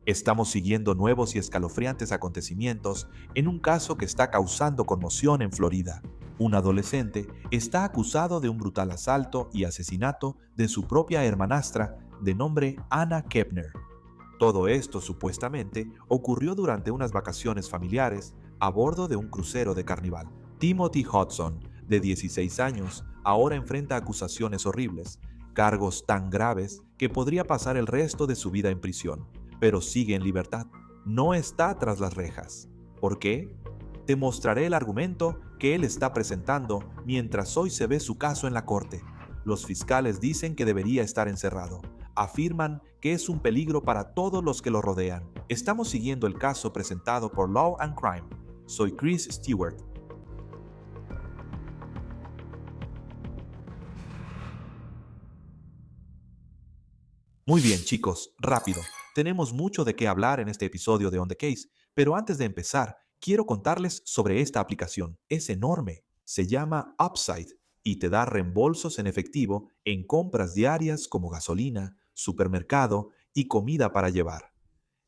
Estamos siguiendo nuevos y escalofriantes acontecimientos en un caso que está causando conmoción en Florida. Un adolescente está acusado de un brutal asalto y asesinato de su propia hermanastra de nombre Anna Kepner. Todo esto supuestamente ocurrió durante unas vacaciones familiares a bordo de un crucero de Carnival. Timothy Hudson, de 16 años, ahora enfrenta acusaciones horribles, cargos tan graves que podría pasar el resto de su vida en prisión, pero sigue en libertad. No está tras las rejas. ¿Por qué? Te mostraré el argumento que él está presentando mientras hoy se ve su caso en la corte. Los fiscales dicen que debería estar encerrado. Afirman que es un peligro para todos los que lo rodean. Estamos siguiendo el caso presentado por Law and Crime. Soy Chris Stewart. Muy bien, chicos, rápido. Tenemos mucho de qué hablar en este episodio de On the Case, pero antes de empezar, quiero contarles sobre esta aplicación. Es enorme. Se llama Upside y te da reembolsos en efectivo en compras diarias como gasolina, supermercado y comida para llevar.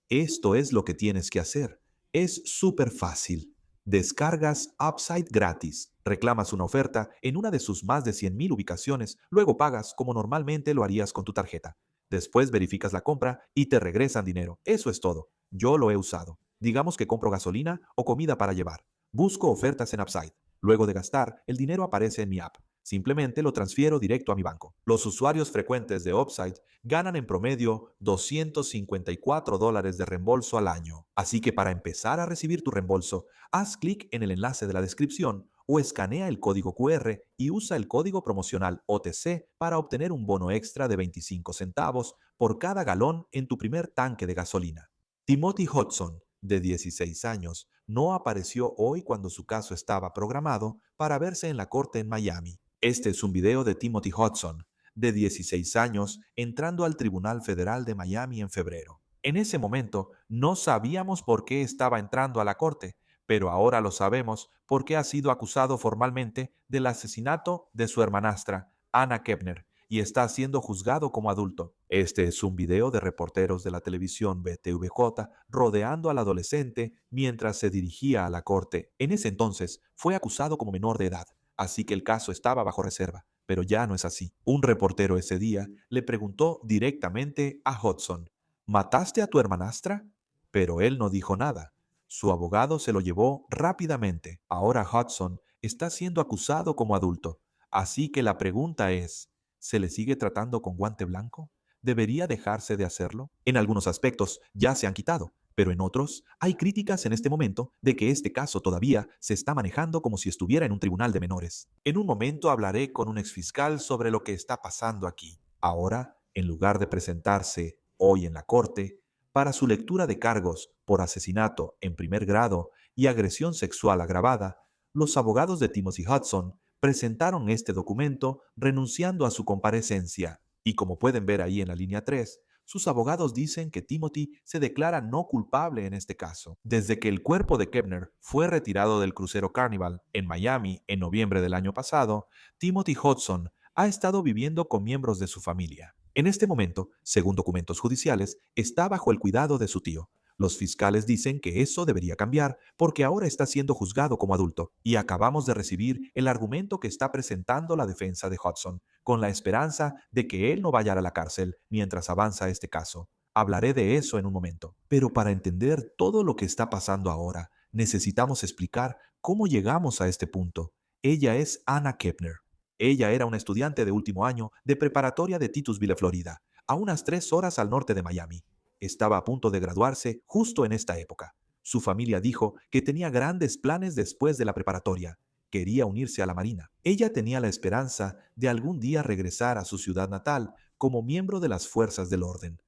Esto es lo que tienes que hacer. Es súper fácil. Descargas Upside gratis, reclamas una oferta en una de sus más de 100,000 ubicaciones, luego pagas como normalmente lo harías con tu tarjeta. Después verificas la compra y te regresan dinero. Eso es todo. Yo lo he usado. Digamos que compro gasolina o comida para llevar. Busco ofertas en Upside. Luego de gastar, el dinero aparece en mi app. Simplemente lo transfiero directo a mi banco. Los usuarios frecuentes de Upside ganan en promedio $254 de reembolso al año. Así que para empezar a recibir tu reembolso, haz clic en el enlace de la descripción o escanea el código QR y usa el código promocional OTC para obtener un bono extra de 25 centavos por cada galón en tu primer tanque de gasolina. Timothy Hudson, de 16 años, no apareció hoy cuando su caso estaba programado para verse en la corte en Miami. Este es un video de Timothy Hudson, de 16 años, entrando al Tribunal Federal de Miami en febrero. En ese momento no sabíamos por qué estaba entrando a la corte, pero ahora lo sabemos porque ha sido acusado formalmente del asesinato de su hermanastra, Anna Kepner, y está siendo juzgado como adulto. Este es un video de reporteros de la televisión BTVJ rodeando al adolescente mientras se dirigía a la corte. En ese entonces fue acusado como menor de edad, así que el caso estaba bajo reserva, pero ya no es así. Un reportero ese día le preguntó directamente a Hudson, ¿mataste a tu hermanastra? Pero él no dijo nada. Su abogado se lo llevó rápidamente. Ahora Hudson está siendo acusado como adulto. Así que la pregunta es, ¿se le sigue tratando con guante blanco? ¿Debería dejarse de hacerlo? En algunos aspectos ya se han quitado, pero en otros hay críticas en este momento de que este caso todavía se está manejando como si estuviera en un tribunal de menores. En un momento hablaré con un exfiscal sobre lo que está pasando aquí. Ahora, en lugar de presentarse hoy en la corte, para su lectura de cargos por asesinato en primer grado y agresión sexual agravada, los abogados de Timothy Hudson presentaron este documento renunciando a su comparecencia. Y como pueden ver ahí en la línea 3, sus abogados dicen que Timothy se declara no culpable en este caso. Desde que el cuerpo de Kepner fue retirado del crucero Carnival en Miami en noviembre del año pasado, Timothy Hudson ha estado viviendo con miembros de su familia. En este momento, según documentos judiciales, está bajo el cuidado de su tío. Los fiscales dicen que eso debería cambiar porque ahora está siendo juzgado como adulto y acabamos de recibir el argumento que está presentando la defensa de Hudson, con la esperanza de que él no vaya a la cárcel mientras avanza este caso. Hablaré de eso en un momento. Pero para entender todo lo que está pasando ahora, necesitamos explicar cómo llegamos a este punto. Ella es Anna Kepner. Ella era una estudiante de último año de preparatoria de Titusville, Florida, a unas 3 horas al norte de Miami. Estaba a punto de graduarse justo en esta época. Su familia dijo que tenía grandes planes después de la preparatoria. Quería unirse a la Marina. Ella tenía la esperanza de algún día regresar a su ciudad natal como miembro de las fuerzas del orden.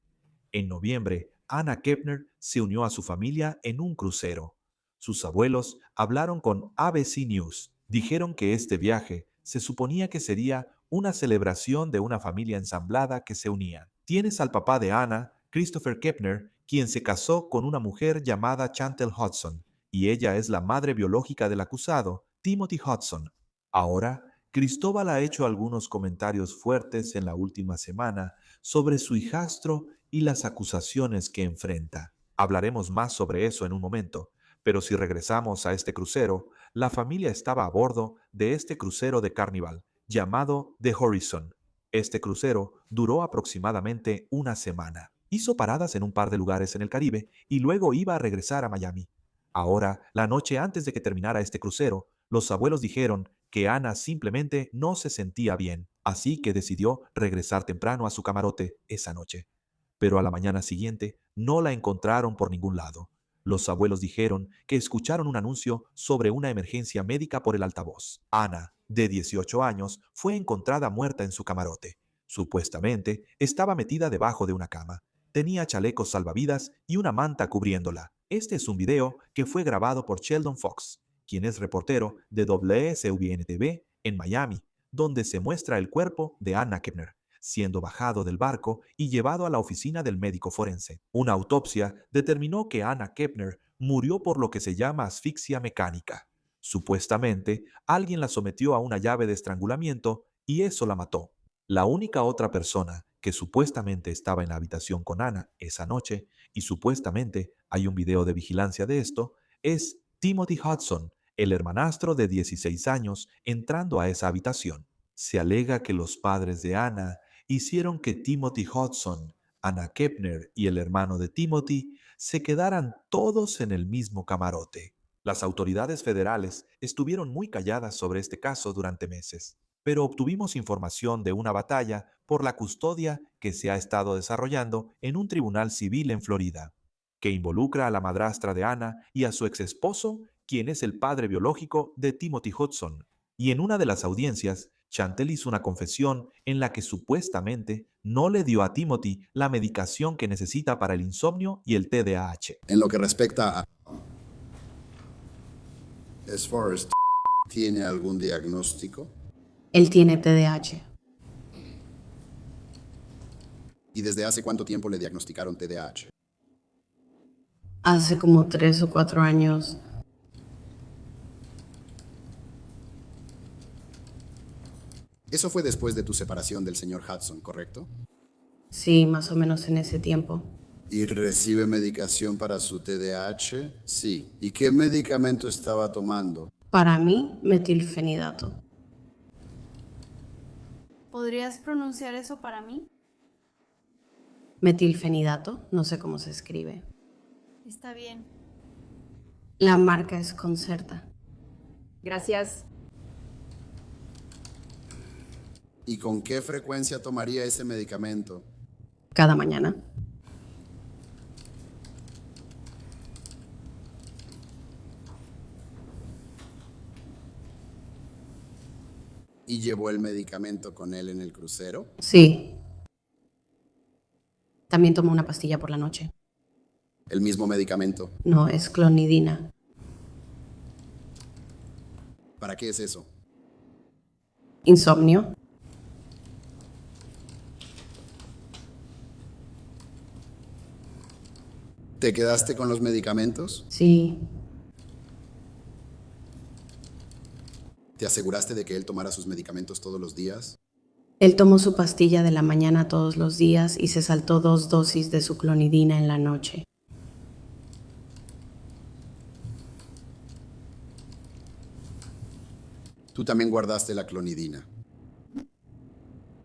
En noviembre, Anna Kepner se unió a su familia en un crucero. Sus abuelos hablaron con ABC News. Dijeron que este viaje se suponía que sería una celebración de una familia ensamblada que se unía. Tienes al papá de Anna, Christopher Kepner, quien se casó con una mujer llamada Chantel Hudson, y ella es la madre biológica del acusado, Timothy Hudson. Ahora, Cristóbal ha hecho algunos comentarios fuertes en la última semana sobre su hijastro y las acusaciones que enfrenta. Hablaremos más sobre eso en un momento, pero si regresamos a este crucero, la familia estaba a bordo de este crucero de Carnival, llamado The Horizon. Este crucero duró aproximadamente una semana. Hizo paradas en un par de lugares en el Caribe y luego iba a regresar a Miami. Ahora, la noche antes de que terminara este crucero, los abuelos dijeron que Ana simplemente no se sentía bien, así que decidió regresar temprano a su camarote esa noche. Pero a la mañana siguiente no la encontraron por ningún lado. Los abuelos dijeron que escucharon un anuncio sobre una emergencia médica por el altavoz. Ana, de 18 años, fue encontrada muerta en su camarote. Supuestamente estaba metida debajo de una cama. Tenía chalecos salvavidas y una manta cubriéndola. Este es un video que fue grabado por Sheldon Fox, quien es reportero de WSUBN-TV en Miami, donde se muestra el cuerpo de Anna Kepner siendo bajado del barco y llevado a la oficina del médico forense. Una autopsia determinó que Anna Kepner murió por lo que se llama asfixia mecánica. Supuestamente, alguien la sometió a una llave de estrangulamiento y eso la mató. La única otra persona que supuestamente estaba en la habitación con Anna esa noche, y supuestamente hay un video de vigilancia de esto, es Timothy Hudson, el hermanastro de 16 años, entrando a esa habitación. Se alega que los padres de Anna hicieron que Timothy Hudson, Anna Kepner y el hermano de Timothy se quedaran todos en el mismo camarote. Las autoridades federales estuvieron muy calladas sobre este caso durante meses, pero obtuvimos información de una batalla por la custodia que se ha estado desarrollando en un tribunal civil en Florida, que involucra a la madrastra de Anna y a su exesposo, quien es el padre biológico de Timothy Hudson. Y en una de las audiencias, Chantel hizo una confesión en la que supuestamente no le dio a Timothy la medicación que necesita para el insomnio y el TDAH. En lo que respecta a as far as ¿tiene algún diagnóstico? Él tiene TDAH. ¿Y desde hace cuánto tiempo le diagnosticaron TDAH? Hace como 3 o 4 años. Eso fue después de tu separación del señor Hudson, ¿correcto? Sí, más o menos en ese tiempo. ¿Y recibe medicación para su TDAH? Sí. ¿Y qué medicamento estaba tomando? Para mí, metilfenidato. ¿Podrías pronunciar eso para mí? Metilfenidato, no sé cómo se escribe. Está bien. La marca es Concerta. Gracias. ¿Y con qué frecuencia tomaría ese medicamento? Cada mañana. ¿Y llevó el medicamento con él en el crucero? Sí. También tomo una pastilla por la noche. ¿El mismo medicamento? No, es clonidina. ¿Para qué es eso? Insomnio. ¿Te quedaste con los medicamentos? Sí. ¿Te aseguraste de que él tomara sus medicamentos todos los días? Él tomó su pastilla de la mañana todos los días y se saltó 2 dosis de su clonidina en la noche. Tú también guardaste la clonidina.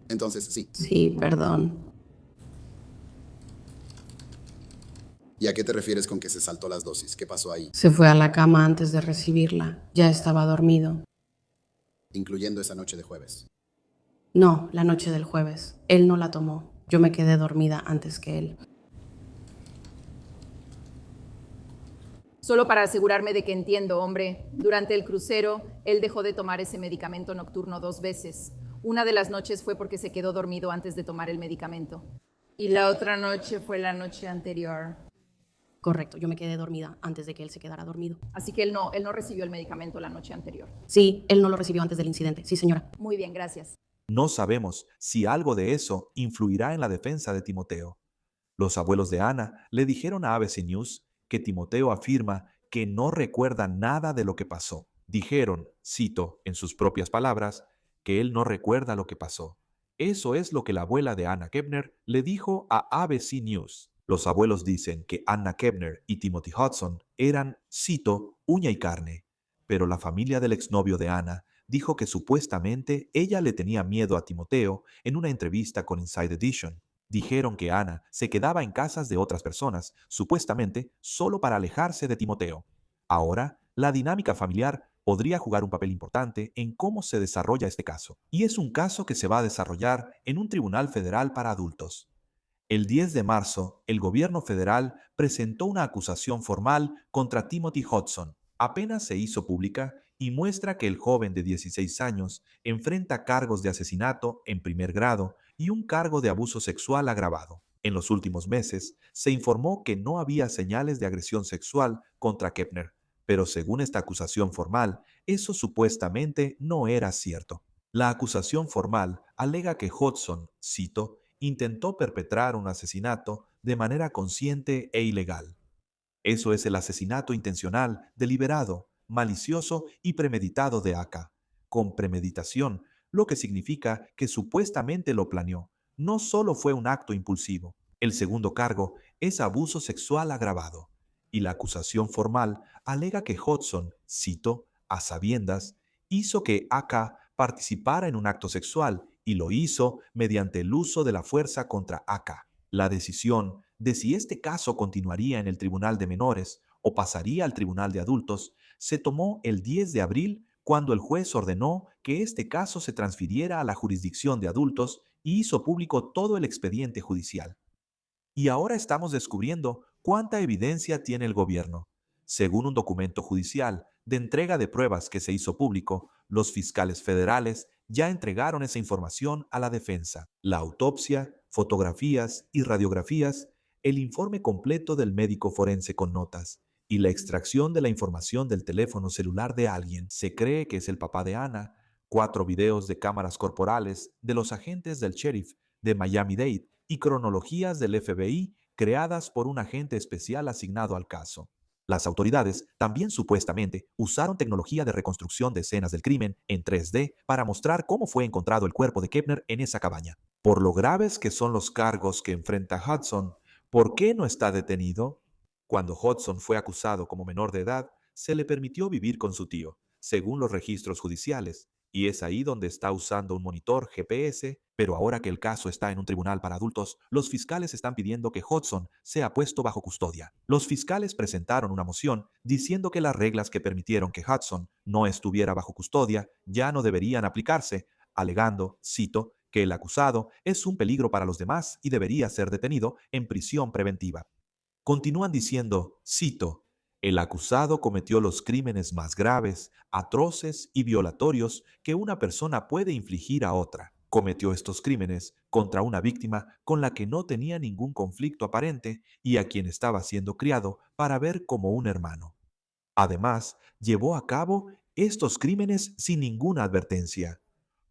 Entonces, sí. Sí, perdón. ¿Y a qué te refieres con que se saltó las dosis? ¿Qué pasó ahí? Se fue a la cama antes de recibirla. Ya estaba dormido. Incluyendo esa noche de jueves. No, la noche del jueves. Él no la tomó. Yo me quedé dormida antes que él. Solo para asegurarme de que entiendo, hombre. Durante el crucero, él dejó de tomar ese medicamento nocturno 2 veces. Una de las noches fue porque se quedó dormido antes de tomar el medicamento. Y la otra noche fue la noche anterior. Correcto, yo me quedé dormida antes de que él se quedara dormido. Así que él no recibió el medicamento la noche anterior. Sí, él no lo recibió antes del incidente. Sí, señora. Muy bien, gracias. No sabemos si algo de eso influirá en la defensa de Timoteo. Los abuelos de Ana le dijeron a ABC News que Timoteo afirma que no recuerda nada de lo que pasó. Dijeron, cito, en sus propias palabras, que él no recuerda lo que pasó. Eso es lo que la abuela de Anna Kepner le dijo a ABC News. Los abuelos dicen que Anna Kepner y Timothy Hudson eran, cito, uña y carne, pero la familia del exnovio de Anna dijo que supuestamente ella le tenía miedo a Timoteo en una entrevista con Inside Edition. Dijeron que Anna se quedaba en casas de otras personas, supuestamente solo para alejarse de Timoteo. Ahora, la dinámica familiar podría jugar un papel importante en cómo se desarrolla este caso. Y es un caso que se va a desarrollar en un tribunal federal para adultos. El 10 de marzo, el gobierno federal presentó una acusación formal contra Timothy Hudson. Apenas se hizo pública y muestra que el joven de 16 años enfrenta cargos de asesinato en primer grado y un cargo de abuso sexual agravado. En los últimos meses, se informó que no había señales de agresión sexual contra Kepner, pero según esta acusación formal, eso supuestamente no era cierto. La acusación formal alega que Hudson, cito, intentó perpetrar un asesinato de manera consciente e ilegal. Eso es el asesinato intencional, deliberado, malicioso y premeditado de Aka, con premeditación, lo que significa que supuestamente lo planeó. No solo fue un acto impulsivo. El segundo cargo es abuso sexual agravado, y la acusación formal alega que Hudson, cito, a sabiendas, hizo que Aka participara en un acto sexual y lo hizo mediante el uso de la fuerza contra Aka. La decisión de si este caso continuaría en el Tribunal de Menores o pasaría al Tribunal de Adultos se tomó el 10 de abril cuando el juez ordenó que este caso se transfiriera a la jurisdicción de adultos y hizo público todo el expediente judicial. Y ahora estamos descubriendo cuánta evidencia tiene el gobierno. Según un documento judicial de entrega de pruebas que se hizo público, los fiscales federales ya entregaron esa información a la defensa. La autopsia, fotografías y radiografías, el informe completo del médico forense con notas y la extracción de la información del teléfono celular de alguien. Se cree que es el papá de Anna, 4 videos de cámaras corporales de los agentes del sheriff de Miami-Dade y cronologías del FBI creadas por un agente especial asignado al caso. Las autoridades también supuestamente usaron tecnología de reconstrucción de escenas del crimen en 3D para mostrar cómo fue encontrado el cuerpo de Kepner en esa cabaña. Por lo graves que son los cargos que enfrenta Hudson, ¿por qué no está detenido? Cuando Hudson fue acusado como menor de edad, se le permitió vivir con su tío, según los registros judiciales, y es ahí donde está usando un monitor GPS, pero ahora que el caso está en un tribunal para adultos, los fiscales están pidiendo que Hudson sea puesto bajo custodia. Los fiscales presentaron una moción diciendo que las reglas que permitieron que Hudson no estuviera bajo custodia ya no deberían aplicarse, alegando, cito, que el acusado es un peligro para los demás y debería ser detenido en prisión preventiva. Continúan diciendo, cito, el acusado cometió los crímenes más graves, atroces y violatorios que una persona puede infligir a otra. Cometió estos crímenes contra una víctima con la que no tenía ningún conflicto aparente y a quien estaba siendo criado para ver como un hermano. Además, llevó a cabo estos crímenes sin ninguna advertencia.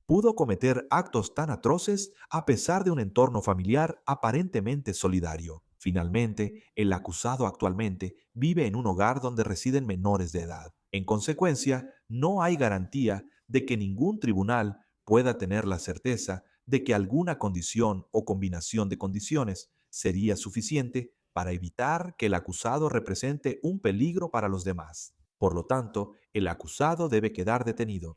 Pudo cometer actos tan atroces a pesar de un entorno familiar aparentemente solidario. Finalmente, el acusado actualmente vive en un hogar donde residen menores de edad. En consecuencia, no hay garantía de que ningún tribunal pueda tener la certeza de que alguna condición o combinación de condiciones sería suficiente para evitar que el acusado represente un peligro para los demás. Por lo tanto, el acusado debe quedar detenido.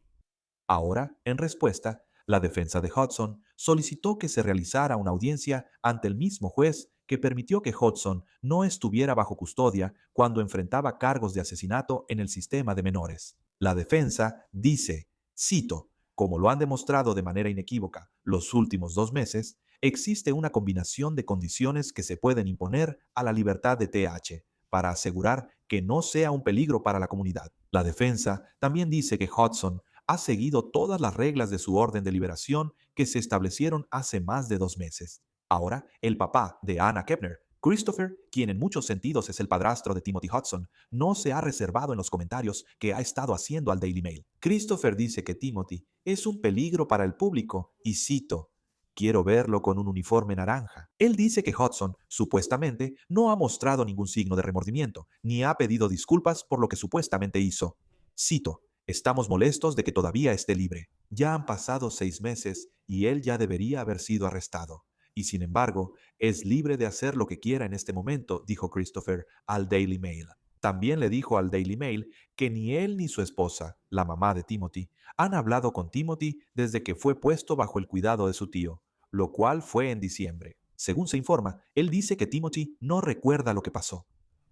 Ahora, en respuesta, la defensa de Hudson solicitó que se realizara una audiencia ante el mismo juez que permitió que Hudson no estuviera bajo custodia cuando enfrentaba cargos de asesinato en el sistema de menores. La defensa dice, cito, como lo han demostrado de manera inequívoca los últimos 2 meses, existe una combinación de condiciones que se pueden imponer a la libertad de TH para asegurar que no sea un peligro para la comunidad. La defensa también dice que Hudson ha seguido todas las reglas de su orden de liberación que se establecieron hace más de 2 meses. Ahora, el papá de Anna Kepner, Christopher, quien en muchos sentidos es el padrastro de Timothy Hudson, no se ha reservado en los comentarios que ha estado haciendo al Daily Mail. Christopher dice que Timothy es un peligro para el público y cito, quiero verlo con un uniforme naranja. Él dice que Hudson, supuestamente, no ha mostrado ningún signo de remordimiento, ni ha pedido disculpas por lo que supuestamente hizo. Cito, estamos molestos de que todavía esté libre. Ya han pasado 6 meses y él ya debería haber sido arrestado. y sin embargo, es libre de hacer lo que quiera en este momento, dijo Christopher al Daily Mail. También le dijo al Daily Mail que ni él ni su esposa, la mamá de Timothy, han hablado con Timothy desde que fue puesto bajo el cuidado de su tío, lo cual fue en diciembre. Según se informa, él dice que Timothy no recuerda lo que pasó.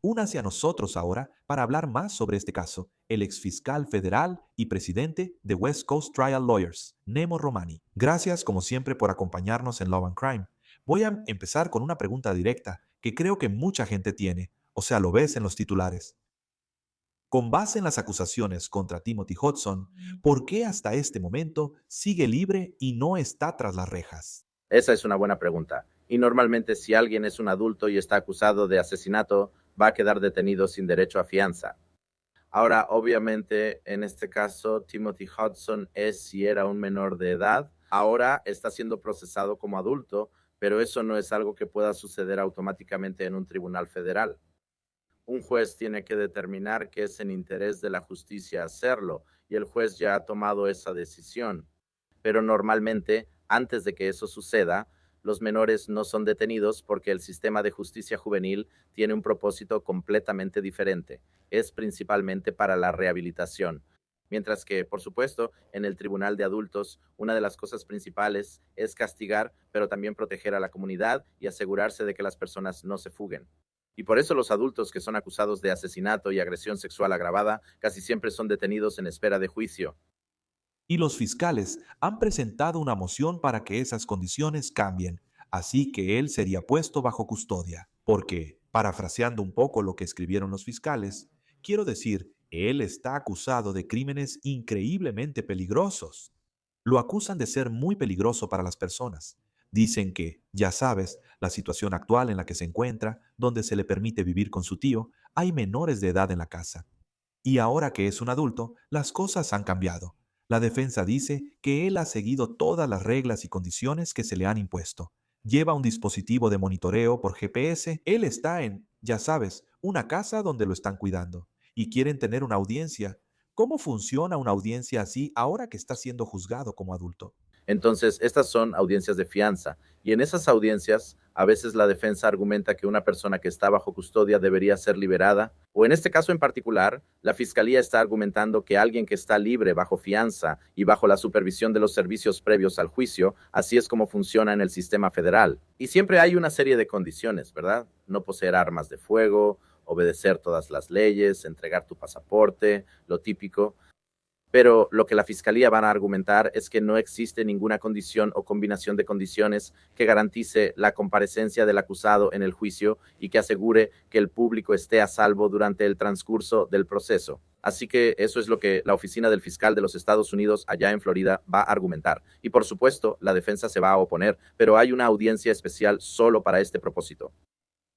Únase a nosotros ahora para hablar más sobre este caso, el exfiscal federal y presidente de West Coast Trial Lawyers, Nemo Romani. Gracias como siempre por acompañarnos en Law and Crime. Voy a empezar con una pregunta directa que creo que mucha gente tiene, o sea, lo ves en los titulares. Con base en las acusaciones contra Timothy Hudson, ¿por qué hasta este momento sigue libre y no está tras las rejas? Esa es una buena pregunta. Y normalmente si alguien es un adulto y está acusado de asesinato, va a quedar detenido sin derecho a fianza. Ahora, obviamente, en este caso, Timothy Hudson es y era un menor de edad. Ahora está siendo procesado como adulto, pero eso no es algo que pueda suceder automáticamente en un tribunal federal. Un juez tiene que determinar que es en interés de la justicia hacerlo, y el juez ya ha tomado esa decisión. Pero normalmente, antes de que eso suceda, los menores no son detenidos porque el sistema de justicia juvenil tiene un propósito completamente diferente. Es principalmente para la rehabilitación. Mientras que, por supuesto, en el tribunal de adultos, una de las cosas principales es castigar, pero también proteger a la comunidad y asegurarse de que las personas no se fuguen. Y por eso los adultos que son acusados de asesinato y agresión sexual agravada casi siempre son detenidos en espera de juicio. Y los fiscales han presentado una moción para que esas condiciones cambien, así que él sería puesto bajo custodia. Porque, parafraseando un poco lo que escribieron los fiscales, quiero decir, él está acusado de crímenes increíblemente peligrosos. Lo acusan de ser muy peligroso para las personas. Dicen que, ya sabes, la situación actual en la que se encuentra, donde se le permite vivir con su tío, hay menores de edad en la casa. Y ahora que es un adulto, las cosas han cambiado. La defensa dice que él ha seguido todas las reglas y condiciones que se le han impuesto. Lleva un dispositivo de monitoreo por GPS. Él está en, ya sabes, una casa donde lo están cuidando. Y quieren tener una audiencia. ¿Cómo funciona una audiencia así ahora que está siendo juzgado como adulto? Entonces, estas son audiencias de fianza, y en esas audiencias, a veces la defensa argumenta que una persona que está bajo custodia debería ser liberada, o en este caso en particular, la fiscalía está argumentando que alguien que está libre bajo fianza y bajo la supervisión de los servicios previos al juicio, así es como funciona en el sistema federal. Y siempre hay una serie de condiciones, ¿verdad? No poseer armas de fuego, obedecer todas las leyes, entregar tu pasaporte, lo típico. Pero lo que la fiscalía van a argumentar es que no existe ninguna condición o combinación de condiciones que garantice la comparecencia del acusado en el juicio y que asegure que el público esté a salvo durante el transcurso del proceso. Así que eso es lo que la oficina del fiscal de los Estados Unidos allá en Florida va a argumentar. Y por supuesto, la defensa se va a oponer, pero hay una audiencia especial solo para este propósito.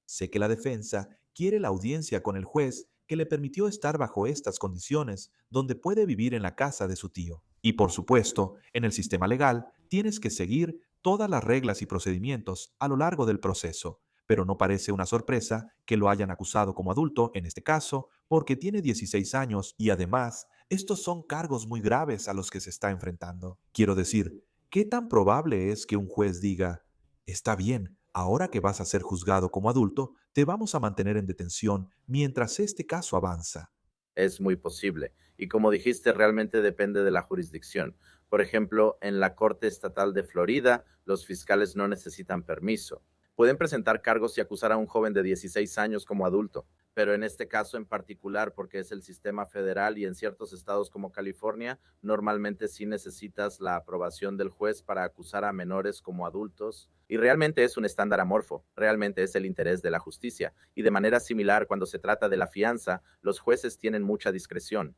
Sé que la defensa quiere la audiencia con el juez que le permitió estar bajo estas condiciones, donde puede vivir en la casa de su tío. Y por supuesto, en el sistema legal, tienes que seguir todas las reglas y procedimientos a lo largo del proceso, pero no parece una sorpresa que lo hayan acusado como adulto, en este caso, porque tiene 16 años y además, estos son cargos muy graves a los que se está enfrentando. Quiero decir, ¿qué tan probable es que un juez diga, está bien, ahora que vas a ser juzgado como adulto, te vamos a mantener en detención mientras este caso avanza? Es muy posible. Y como dijiste, realmente depende de la jurisdicción. Por ejemplo, en la Corte Estatal de Florida, los fiscales no necesitan permiso. Pueden presentar cargos y acusar a un joven de 16 años como adulto, pero en este caso en particular, porque es el sistema federal y en ciertos estados como California, normalmente sí necesitas la aprobación del juez para acusar a menores como adultos. Y realmente es un estándar amorfo, realmente es el interés de la justicia. Y de manera similar, cuando se trata de la fianza, los jueces tienen mucha discreción.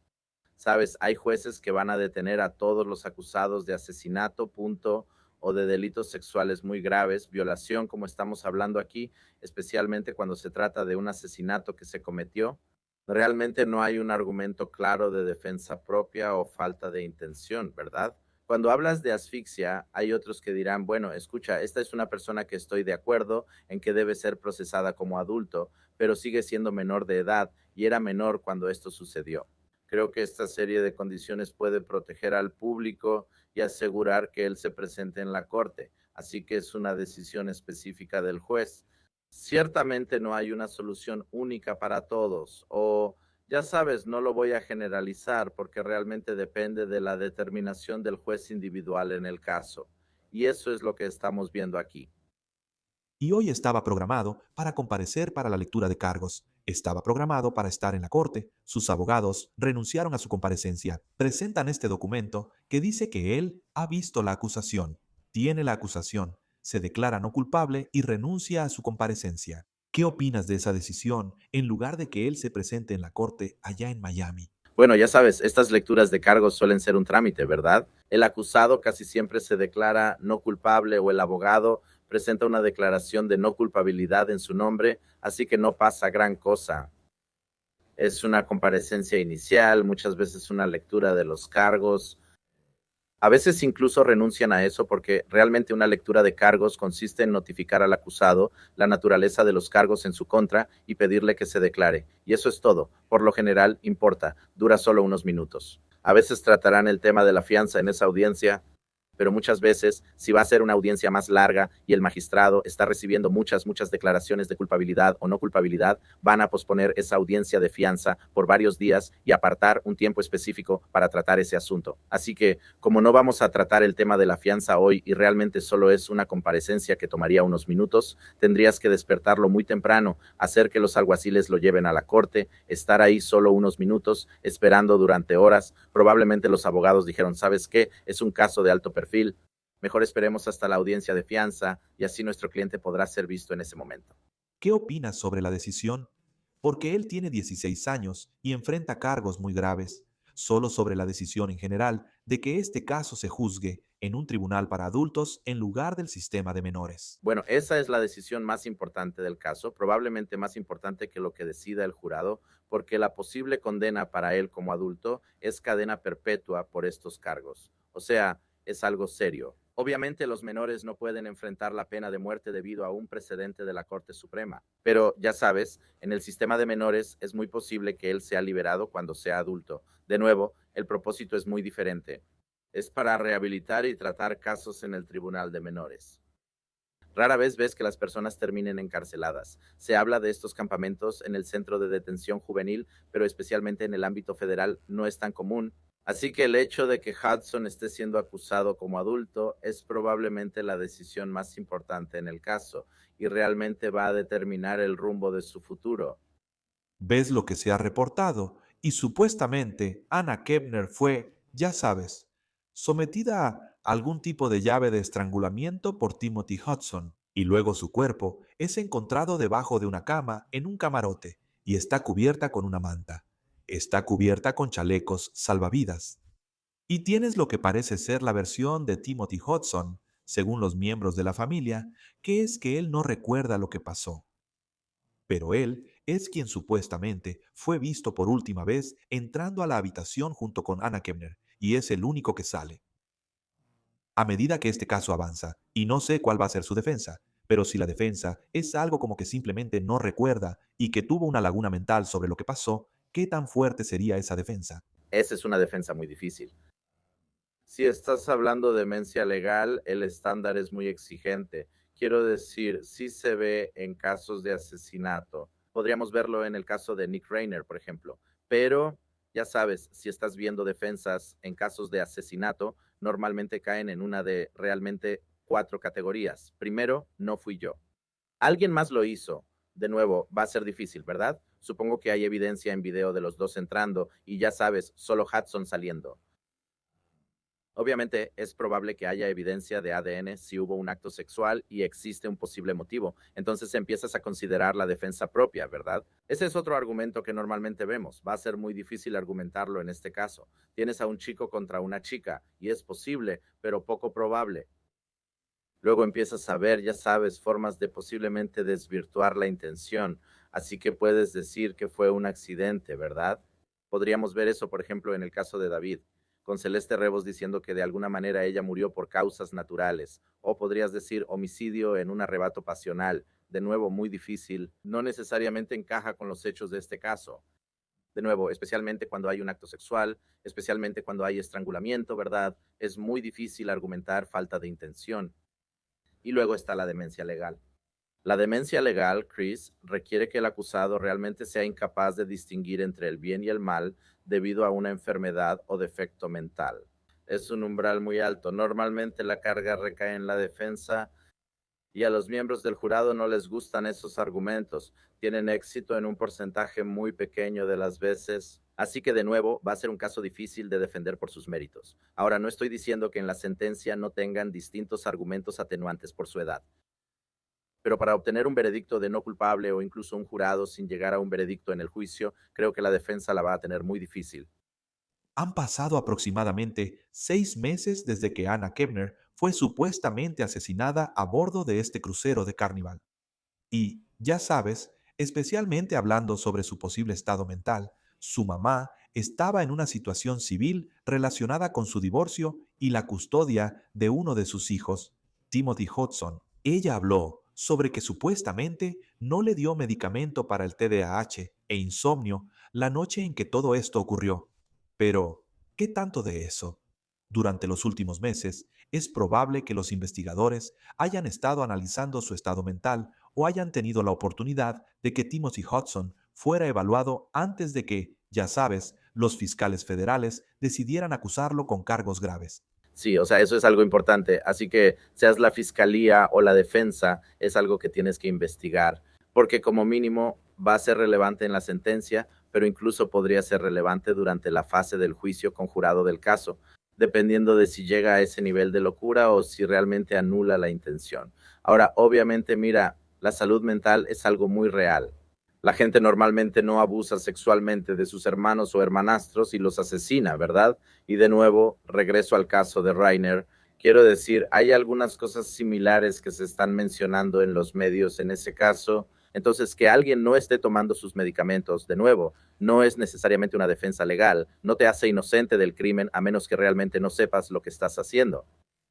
Sabes, hay jueces que van a detener a todos los acusados de asesinato, punto, o de delitos sexuales muy graves, violación, como estamos hablando aquí, especialmente cuando se trata de un asesinato que se cometió. Realmente no hay un argumento claro de defensa propia o falta de intención, ¿verdad? Cuando hablas de asfixia, hay otros que dirán, bueno, escucha, esta es una persona que estoy de acuerdo en que debe ser procesada como adulto, pero sigue siendo menor de edad y era menor cuando esto sucedió. Creo que esta serie de condiciones puede proteger al público y asegurar que él se presente en la corte. así que es una decisión específica del juez. Ciertamente no hay una solución única para todos, o ya sabes, no lo voy a generalizar porque realmente depende de la determinación del juez individual en el caso. Y eso es lo que estamos viendo aquí. Y hoy estaba programado para comparecer para la lectura de cargos. Estaba programado para estar en la corte. Sus abogados renunciaron a su comparecencia. Presentan este documento que dice que él ha visto la acusación, tiene la acusación, se declara no culpable y renuncia a su comparecencia. ¿Qué opinas de esa decisión en lugar de que él se presente en la corte allá en Miami? Bueno, ya sabes, estas lecturas de cargos suelen ser un trámite, ¿verdad? El acusado casi siempre se declara no culpable o el abogado presenta una declaración de no culpabilidad en su nombre, así que no pasa gran cosa. Es una comparecencia inicial, muchas veces una lectura de los cargos. A veces incluso renuncian a eso porque realmente una lectura de cargos consiste en notificar al acusado la naturaleza de los cargos en su contra y pedirle que se declare. Y eso es todo. Por lo general, importa, dura solo unos minutos. A veces tratarán el tema de la fianza en esa audiencia, pero muchas veces, si va a ser una audiencia más larga y el magistrado está recibiendo muchas declaraciones de culpabilidad o no culpabilidad, van a posponer esa audiencia de fianza por varios días y apartar un tiempo específico para tratar ese asunto. Así que, como no vamos a tratar el tema de la fianza hoy y realmente solo es una comparecencia que tomaría unos minutos, tendrías que despertarlo muy temprano, hacer que los alguaciles lo lleven a la corte, estar ahí solo unos minutos, esperando durante horas. Probablemente los abogados dijeron, ¿sabes qué? Es un caso de alto perfil. Mejor esperemos hasta la audiencia de fianza y así nuestro cliente podrá ser visto en ese momento. ¿Qué opinas sobre la decisión? Porque él tiene 16 años y enfrenta cargos muy graves. Solo sobre la decisión en general de que este caso se juzgue en un tribunal para adultos en lugar del sistema de menores. Bueno, esa es la decisión más importante del caso, probablemente más importante que lo que decida el jurado, porque la posible condena para él como adulto es cadena perpetua por estos cargos. O sea, es algo serio. Obviamente los menores no pueden enfrentar la pena de muerte debido a un precedente de la Corte Suprema, pero ya sabes, en el sistema de menores es muy posible que él sea liberado cuando sea adulto. De nuevo, el propósito es muy diferente. Es para rehabilitar y tratar casos en el tribunal de menores. Rara vez ves que las personas terminen encarceladas. Se habla de estos campamentos en el centro de detención juvenil, pero especialmente en el ámbito federal no es tan común. Así que el hecho de que Hudson esté siendo acusado como adulto es probablemente la decisión más importante en el caso y realmente va a determinar el rumbo de su futuro. ¿Ves lo que se ha reportado? Y supuestamente Anna Kepner fue, ya sabes, sometida a algún tipo de llave de estrangulamiento por Timothy Hudson, y luego su cuerpo es encontrado debajo de una cama en un camarote y está cubierta con una manta. Está cubierta con chalecos salvavidas. Y tienes lo que parece ser la versión de Timothy Hudson, según los miembros de la familia, que es que él no recuerda lo que pasó. Pero él es quien supuestamente fue visto por última vez entrando a la habitación junto con Anna Kepner, y es el único que sale. A medida que este caso avanza, y no sé cuál va a ser su defensa, pero si la defensa es algo como que simplemente no recuerda y que tuvo una laguna mental sobre lo que pasó, ¿qué tan fuerte sería esa defensa? Esa es una defensa muy difícil. Si estás hablando de demencia legal, el estándar es muy exigente. Quiero decir, sí se ve en casos de asesinato. Podríamos verlo en el caso de Nick Rainer, por ejemplo. Pero, ya sabes, si estás viendo defensas en casos de asesinato, normalmente caen en una de realmente 4 categorías. Primero, no fui yo. Alguien más lo hizo. De nuevo, va a ser difícil, ¿verdad? Supongo que hay evidencia en video de los dos entrando y ya sabes, solo Hudson saliendo. Obviamente es probable que haya evidencia de ADN si hubo un acto sexual y existe un posible motivo. Entonces empiezas a considerar la defensa propia, ¿verdad? Ese es otro argumento que normalmente vemos. Va a ser muy difícil argumentarlo en este caso. Tienes a un chico contra una chica y es posible, pero poco probable. Luego empiezas a ver, ya sabes, formas de posiblemente desvirtuar la intención. Así que puedes decir que fue un accidente, ¿verdad? Podríamos ver eso, por ejemplo, en el caso de David, con Celeste Rebos diciendo que de alguna manera ella murió por causas naturales. O podrías decir homicidio en un arrebato pasional. De nuevo, muy difícil. No necesariamente encaja con los hechos de este caso. De nuevo, especialmente cuando hay un acto sexual, especialmente cuando hay estrangulamiento, ¿verdad? Es muy difícil argumentar falta de intención. Y luego está la demencia legal. La demencia legal, Chris, requiere que el acusado realmente sea incapaz de distinguir entre el bien y el mal debido a una enfermedad o defecto mental. Es un umbral muy alto. Normalmente la carga recae en la defensa y a los miembros del jurado no les gustan esos argumentos. Tienen éxito en un porcentaje muy pequeño de las veces. Así que de nuevo va a ser un caso difícil de defender por sus méritos. Ahora, no estoy diciendo que en la sentencia no tengan distintos argumentos atenuantes por su edad. Pero para obtener un veredicto de no culpable o incluso un jurado sin llegar a un veredicto en el juicio, creo que la defensa la va a tener muy difícil. Han pasado aproximadamente 6 meses desde que Anna Kepner fue supuestamente asesinada a bordo de este crucero de Carnival. Y, ya sabes, especialmente hablando sobre su posible estado mental, su mamá estaba en una situación civil relacionada con su divorcio y la custodia de uno de sus hijos, Timothy Hudson. Ella habló sobre que supuestamente no le dio medicamento para el TDAH e insomnio la noche en que todo esto ocurrió. Pero, ¿qué tanto de eso? Durante los últimos meses, es probable que los investigadores hayan estado analizando su estado mental o hayan tenido la oportunidad de que Timothy Hudson fuera evaluado antes de que, ya sabes, los fiscales federales decidieran acusarlo con cargos graves. Sí, o sea, eso es algo importante. Así que seas la fiscalía o la defensa, es algo que tienes que investigar, porque como mínimo va a ser relevante en la sentencia, pero incluso podría ser relevante durante la fase del juicio con jurado del caso, dependiendo de si llega a ese nivel de locura o si realmente anula la intención. Ahora, obviamente, mira, la salud mental es algo muy real. La gente normalmente no abusa sexualmente de sus hermanos o hermanastros y los asesina, ¿verdad? Y de nuevo, regreso al caso de Rainer. Quiero decir, hay algunas cosas similares que se están mencionando en los medios en ese caso. Entonces, que alguien no esté tomando sus medicamentos, de nuevo, no es necesariamente una defensa legal. No te hace inocente del crimen a menos que realmente no sepas lo que estás haciendo.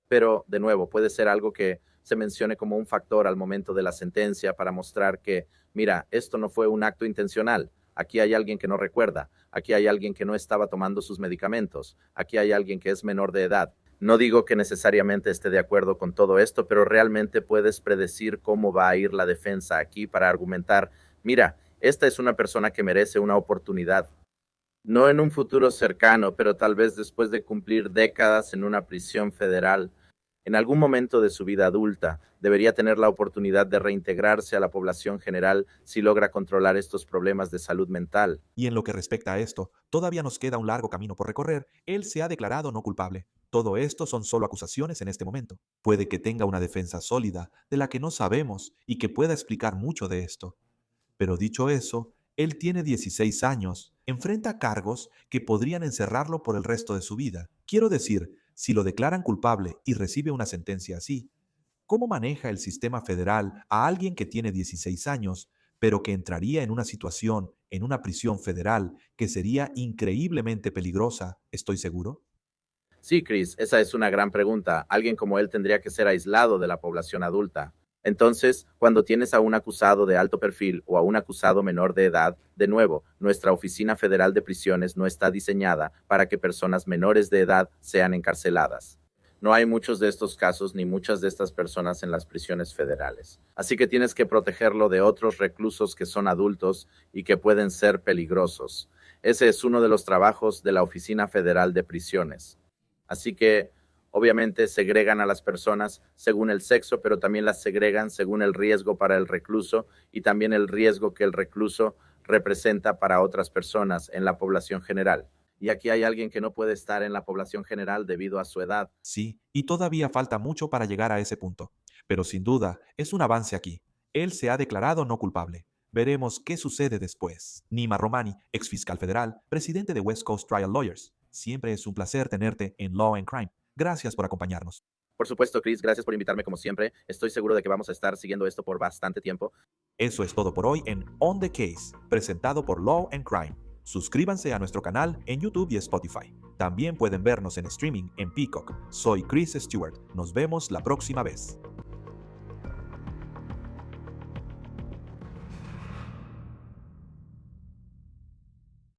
Pero, de nuevo, puede ser algo que se mencione como un factor al momento de la sentencia para mostrar que, mira, esto no fue un acto intencional. Aquí hay alguien que no recuerda. Aquí hay alguien que no estaba tomando sus medicamentos. Aquí hay alguien que es menor de edad. No digo que necesariamente esté de acuerdo con todo esto, pero realmente puedes predecir cómo va a ir la defensa aquí para argumentar, mira, esta es una persona que merece una oportunidad. No en un futuro cercano, pero tal vez después de cumplir décadas en una prisión federal. En algún momento de su vida adulta, debería tener la oportunidad de reintegrarse a la población general si logra controlar estos problemas de salud mental. Y en lo que respecta a esto, todavía nos queda un largo camino por recorrer. Él se ha declarado no culpable. Todo esto son solo acusaciones en este momento. Puede que tenga una defensa sólida de la que no sabemos y que pueda explicar mucho de esto. Pero dicho eso, él tiene 16 años, enfrenta cargos que podrían encerrarlo por el resto de su vida. Quiero decir, si lo declaran culpable y recibe una sentencia así, ¿cómo maneja el sistema federal a alguien que tiene 16 años, pero que entraría en una situación, en una prisión federal, que sería increíblemente peligrosa, estoy seguro? Sí, Chris, esa es una gran pregunta. Alguien como él tendría que ser aislado de la población adulta. Entonces, cuando tienes a un acusado de alto perfil o a un acusado menor de edad, de nuevo, nuestra Oficina Federal de Prisiones no está diseñada para que personas menores de edad sean encarceladas. No hay muchos de estos casos ni muchas de estas personas en las prisiones federales. Así que tienes que protegerlo de otros reclusos que son adultos y que pueden ser peligrosos. Ese es uno de los trabajos de la Oficina Federal de Prisiones. Así que, obviamente, segregan a las personas según el sexo, pero también las segregan según el riesgo para el recluso y también el riesgo que el recluso representa para otras personas en la población general. Y aquí hay alguien que no puede estar en la población general debido a su edad. Sí, y todavía falta mucho para llegar a ese punto. Pero sin duda, es un avance aquí. Él se ha declarado no culpable. Veremos qué sucede después. Nima Romani, ex fiscal federal, presidente de West Coast Trial Lawyers. Siempre es un placer tenerte en Law and Crime. Gracias por acompañarnos. Por supuesto, Chris, gracias por invitarme como siempre. Estoy seguro de que vamos a estar siguiendo esto por bastante tiempo. Eso es todo por hoy en On the Case, presentado por Law and Crime. Suscríbanse a nuestro canal en YouTube y Spotify. También pueden vernos en streaming en Peacock. Soy Chris Stewart. Nos vemos la próxima vez.